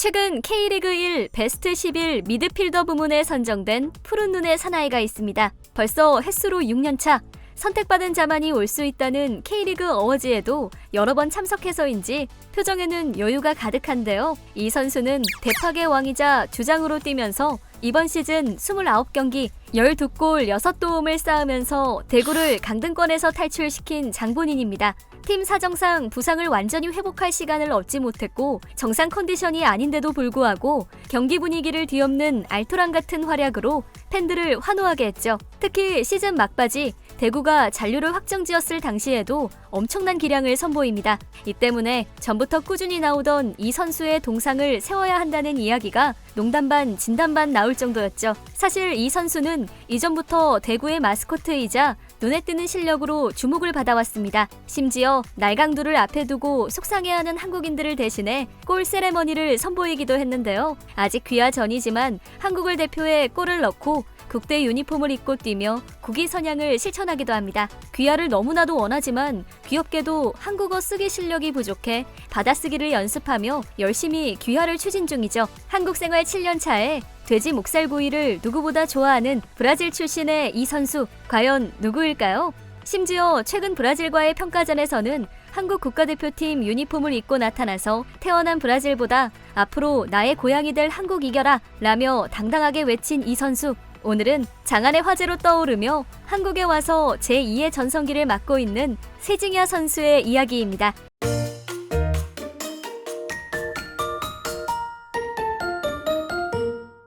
최근 K리그 1 베스트 11 미드필더 부문에 선정된 푸른 눈의 사나이가 있습니다. 벌써 햇수로 6년차, 선택받은 자만이 올 수 있다는 K리그 어워즈에도 여러 번 참석해서인지 표정에는 여유가 가득한데요. 이 선수는 대팍의 왕이자 주장으로 뛰면서 이번 시즌 29경기 12골 6도움을 쌓으면서 대구를 강등권에서 탈출시킨 장본인입니다. 팀 사정상 부상을 완전히 회복할 시간을 얻지 못했고 정상 컨디션이 아닌데도 불구하고 경기 분위기를 뒤엎는 알토란 같은 활약으로 팬들을 환호하게 했죠. 특히 시즌 막바지 대구가 잔류를 확정지었을 당시에도 엄청난 기량을 선보입니다. 이 때문에 전부터 꾸준히 나오던 이 선수의 동상을 세워야 한다는 이야기가 농담 반 진담 반 나올 정도였죠. 사실 이 선수는 이전부터 대구의 마스코트이자 눈에 띄는 실력으로 주목을 받아왔습니다. 심지어 날강도를 앞에 두고 속상해하는 한국인들을 대신해 골 세레머니를 선보이기도 했는데요. 아직 귀화 전이지만 한국을 대표해 골을 넣고 국대 유니폼을 입고 뛰며 국위 선양을 실천하기도 합니다. 귀화를 너무나도 원하지만 귀엽게도 한국어 쓰기 실력이 부족해 받아쓰기를 연습하며 열심히 귀화를 추진 중이죠. 한국 생활 7년 차에 돼지 목살구이를 누구보다 좋아하는 브라질 출신의 이 선수, 과연 누구일까요? 심지어 최근 브라질과의 평가전에서는 한국 국가대표팀 유니폼을 입고 나타나서 태어난 브라질보다 앞으로 나의 고향이 될 한국 이겨라 라며 당당하게 외친 이 선수. 오늘은 장안의 화제로 떠오르며 한국에 와서 제2의 전성기를 맞고 있는 세징야 선수의 이야기입니다.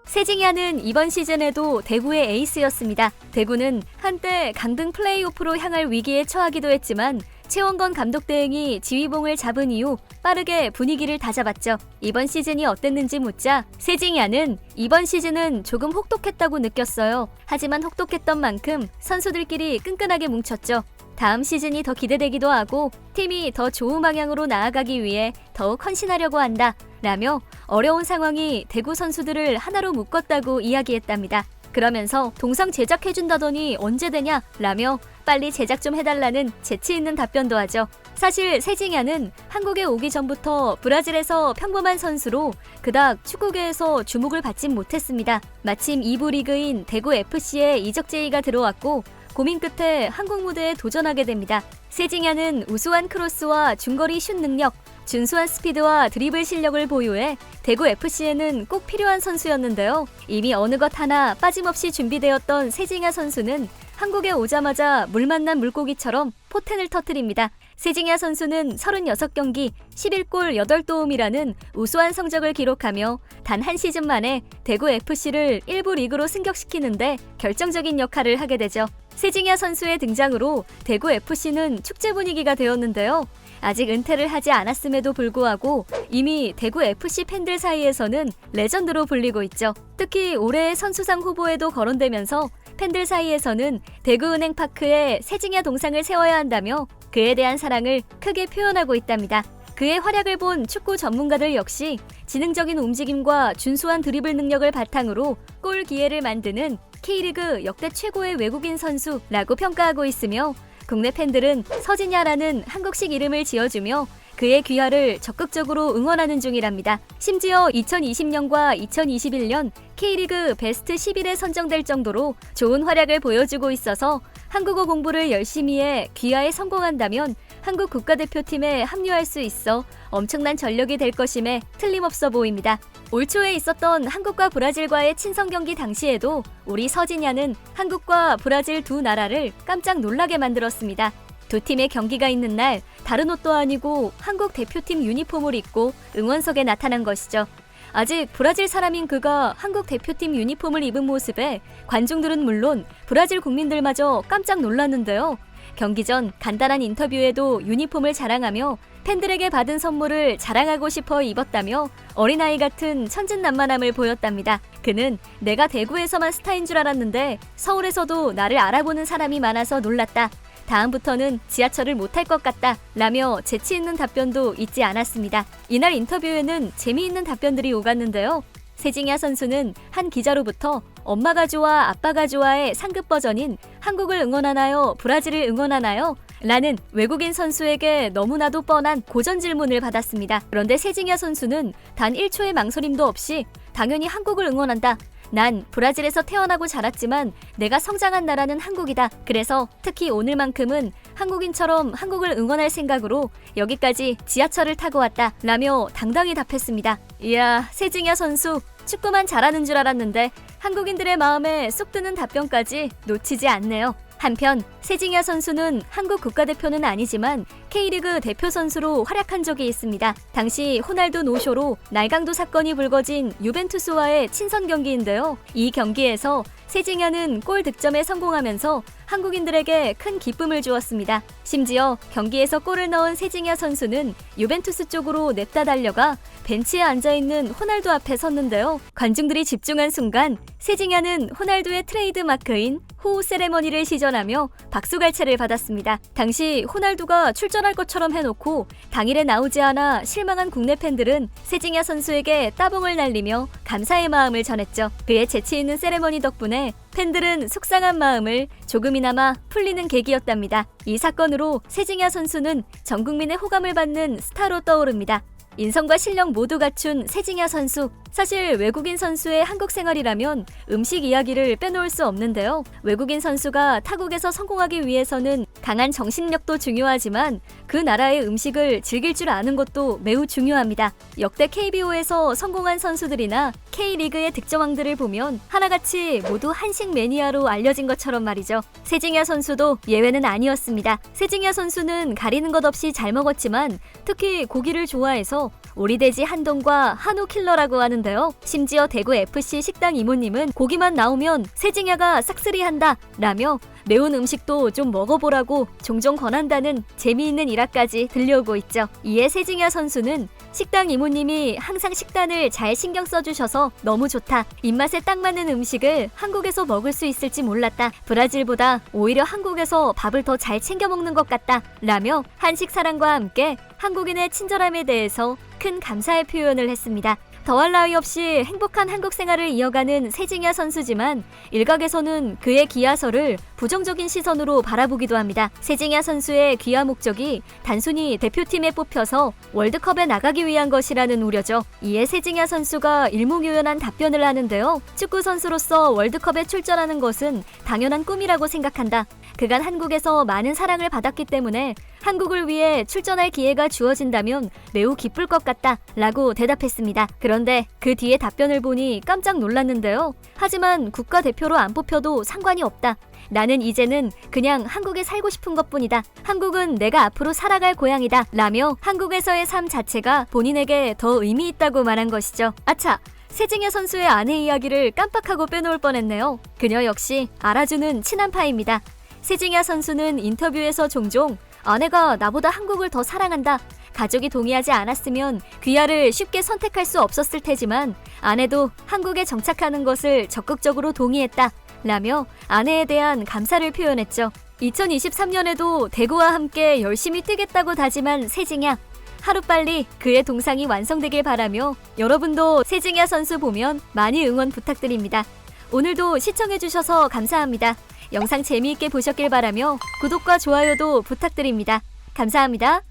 세징야는 이번 시즌에도 대구의 에이스였습니다. 대구는 한때 강등 플레이오프로 향할 위기에 처하기도 했지만 최원건 감독 대행이 지휘봉을 잡은 이후 빠르게 분위기를 다잡았죠. 이번 시즌이 어땠는지 묻자 세징야는 이번 시즌은 조금 혹독했다고 느꼈어요. 하지만 혹독했던 만큼 선수들끼리 끈끈하게 뭉쳤죠. 다음 시즌이 더 기대되기도 하고 팀이 더 좋은 방향으로 나아가기 위해 더욱 헌신하려고 한다 라며 어려운 상황이 대구 선수들을 하나로 묶었다고 이야기했답니다. 그러면서 동상 제작해준다더니 언제 되냐 라며 빨리 제작 좀 해달라는 재치 있는 답변도 하죠. 사실 세징야는 한국에 오기 전부터 브라질에서 평범한 선수로 그닥 축구계에서 주목을 받진 못했습니다. 마침 2부 리그인 대구FC에 이적 제의가 들어왔고 고민 끝에 한국 무대에 도전하게 됩니다. 세징야는 우수한 크로스와 중거리 슛 능력, 준수한 스피드와 드리블 실력을 보유해 대구FC에는 꼭 필요한 선수였는데요. 이미 어느 것 하나 빠짐없이 준비되었던 세징야 선수는 한국에 오자마자 물 만난 물고기처럼 포텐을 터뜨립니다. 세징야 선수는 36경기 11골 8도움이라는 우수한 성적을 기록하며 단 한 시즌 만에 대구FC를 1부 리그로 승격시키는데 결정적인 역할을 하게 되죠. 세징야 선수의 등장으로 대구FC는 축제 분위기가 되었는데요. 아직 은퇴를 하지 않았음에도 불구하고 이미 대구FC 팬들 사이에서는 레전드로 불리고 있죠. 특히 올해의 선수상 후보에도 거론되면서 팬들 사이에서는 대구은행파크에 세징야 동상을 세워야 한다며 그에 대한 사랑을 크게 표현하고 있답니다. 그의 활약을 본 축구 전문가들 역시 지능적인 움직임과 준수한 드리블 능력을 바탕으로 골 기회를 만드는 K리그 역대 최고의 외국인 선수라고 평가하고 있으며 국내 팬들은 서진야라는 한국식 이름을 지어주며 그의 귀화를 적극적으로 응원하는 중이랍니다. 심지어 2020년과 2021년 K리그 베스트 11에 선정될 정도로 좋은 활약을 보여주고 있어서 한국어 공부를 열심히 해 귀화에 성공한다면 한국 국가대표팀에 합류할 수 있어 엄청난 전력이 될 것임에 틀림없어 보입니다. 올 초에 있었던 한국과 브라질과의 친선 경기 당시에도 우리 서진야는 한국과 브라질 두 나라를 깜짝 놀라게 만들었습니다. 두 팀의 경기가 있는 날 다른 옷도 아니고 한국 대표팀 유니폼을 입고 응원석에 나타난 것이죠. 아직 브라질 사람인 그가 한국 대표팀 유니폼을 입은 모습에 관중들은 물론 브라질 국민들마저 깜짝 놀랐는데요. 경기 전 간단한 인터뷰에도 유니폼을 자랑하며 팬들에게 받은 선물을 자랑하고 싶어 입었다며 어린아이 같은 천진난만함을 보였답니다. 그는 내가 대구에서만 스타인 줄 알았는데 서울에서도 나를 알아보는 사람이 많아서 놀랐다. 다음부터는 지하철을 못 탈 것 같다 라며 재치 있는 답변도 잊지 않았습니다. 이날 인터뷰에는 재미있는 답변들이 오갔는데요. 세징야 선수는 한 기자로부터 엄마가 좋아 아빠가 좋아의 상급 버전인 한국을 응원하나요? 브라질을 응원하나요? 라는 외국인 선수에게 너무나도 뻔한 고전 질문을 받았습니다. 그런데 세징야 선수는 단 1초의 망설임도 없이 당연히 한국을 응원한다. 난 브라질에서 태어나고 자랐지만 내가 성장한 나라는 한국이다. 그래서 특히 오늘만큼은 한국인처럼 한국을 응원할 생각으로 여기까지 지하철을 타고 왔다. 라며 당당히 답했습니다. 이야, 세징야 선수 축구만 잘하는 줄 알았는데 한국인들의 마음에 쏙 드는 답변까지 놓치지 않네요. 한편 세징야 선수는 한국 국가대표는 아니지만 K리그 대표 선수로 활약한 적이 있습니다. 당시 호날두 노쇼로 날강도 사건이 불거진 유벤투스와의 친선 경기인데요. 이 경기에서 세징야는 골 득점에 성공하면서 한국인들에게 큰 기쁨을 주었습니다. 심지어 경기에서 골을 넣은 세징야 선수는 유벤투스 쪽으로 냅다 달려가 벤치에 앉아있는 호날두 앞에 섰는데요. 관중들이 집중한 순간 세징야는 호날두의 트레이드 마크인 호우 세레머니를 시전하며 박수갈채를 받았습니다. 당시 호날두가 출전할 것처럼 해놓고 당일에 나오지 않아 실망한 국내 팬들은 세징야 선수에게 따봉을 날리며 감사의 마음을 전했죠. 그의 재치 있는 세레머니 덕분에 팬들은 속상한 마음을 조금이나마 풀리는 계기였답니다. 이 사건으로 세징야 선수는 전 국민의 호감을 받는 스타로 떠오릅니다. 인성과 실력 모두 갖춘 세징야 선수. 사실 외국인 선수의 한국 생활이라면 음식 이야기를 빼놓을 수 없는데요. 외국인 선수가 타국에서 성공하기 위해서는 강한 정신력도 중요하지만 그 나라의 음식을 즐길 줄 아는 것도 매우 중요합니다. 역대 KBO에서 성공한 선수들이나 K리그의 득점왕들을 보면 하나같이 모두 한식 매니아로 알려진 것처럼 말이죠. 세징야 선수도 예외는 아니었습니다. 세징야 선수는 가리는 것 없이 잘 먹었지만 특히 고기를 좋아해서 오리돼지 한동과 한우 킬러라고 하는데요. 심지어 대구 FC 식당 이모님은 고기만 나오면 세징야가 싹쓸이한다 라며 매운 음식도 좀 먹어보라고 종종 권한다는 재미있는 일화까지 들려오고 있죠. 이에 세징야 선수는 식당 이모님이 항상 식단을 잘 신경 써주셔서 너무 좋다. 입맛에 딱 맞는 음식을 한국에서 먹을 수 있을지 몰랐다. 브라질보다 오히려 한국에서 밥을 더 잘 챙겨 먹는 것 같다. 라며 한식 사랑과 함께 한국인의 친절함에 대해서 큰 감사의 표현을 했습니다. 더할 나위 없이 행복한 한국 생활을 이어가는 세징야 선수지만 일각에서는 그의 귀화설을 부정적인 시선으로 바라보기도 합니다. 세징야 선수의 귀화 목적이 단순히 대표팀에 뽑혀서 월드컵에 나가기 위한 것이라는 우려죠. 이에 세징야 선수가 일목요연한 답변을 하는데요. 축구 선수로서 월드컵에 출전하는 것은 당연한 꿈이라고 생각한다. 그간 한국에서 많은 사랑을 받았기 때문에 한국을 위해 출전할 기회가 주어진다면 매우 기쁠 것 같다 라고 대답했습니다. 그런데 그 뒤에 답변을 보니 깜짝 놀랐는데요. 하지만 국가대표로 안 뽑혀도 상관이 없다. 나는 이제는 그냥 한국에 살고 싶은 것뿐이다. 한국은 내가 앞으로 살아갈 고향이다 라며 한국에서의 삶 자체가 본인에게 더 의미 있다고 말한 것이죠. 아차! 세징야 선수의 아내 이야기를 깜빡하고 빼놓을 뻔했네요. 그녀 역시 알아주는 친한파입니다. 세징야 선수는 인터뷰에서 종종 아내가 나보다 한국을 더 사랑한다. 가족이 동의하지 않았으면 귀화를 쉽게 선택할 수 없었을 테지만 아내도 한국에 정착하는 것을 적극적으로 동의했다. 라며 아내에 대한 감사를 표현했죠. 2023년에도 대구와 함께 열심히 뛰겠다고 다짐한 세징야. 하루빨리 그의 동상이 완성되길 바라며 여러분도 세징야 선수 보면 많이 응원 부탁드립니다. 오늘도 시청해주셔서 감사합니다. 영상 재미있게 보셨길 바라며 구독과 좋아요도 부탁드립니다. 감사합니다.